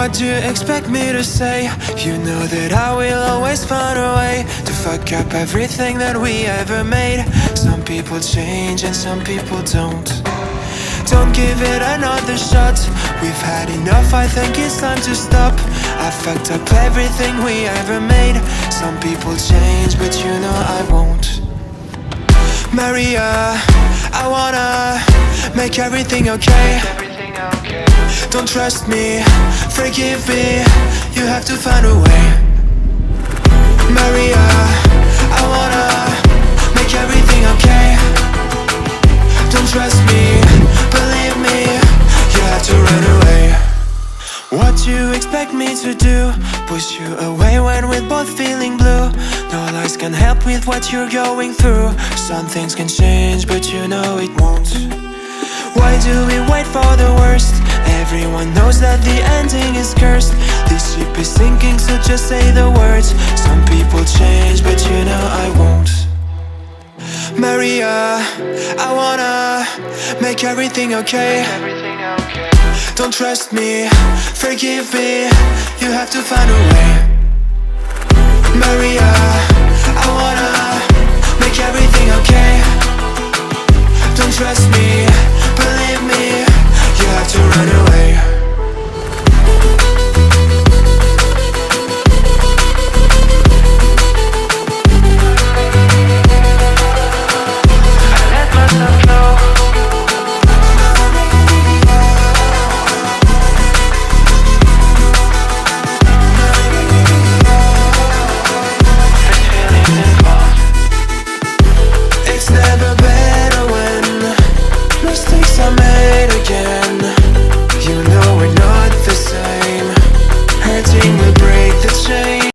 What do you expect me to say? You know that I will always find a way to fuck up everything that we ever made. Some people change and some people don't. Don't give it another shot. We've had enough, I think it's time to stop. I fucked up everything we ever made. Some people change, but you know I won't. Maria, I wanna make everything okay. Don't trust me, forgive me, you have to find a way. Maria, I wanna make everything okay. Don't trust me, believe me, you have to run away. What you expect me to do? Push you away when we're both feeling blue. No lies can help with what you're going through. Some things can change, but you know it won't. Why do we wait for the worst? Everyone knows that the ending is cursed. This ship is sinking, so just say the words. Some people change, but you know I won't. Maria, I wanna make everything okay. Don't trust me, forgive me, you have to find a way. Maria,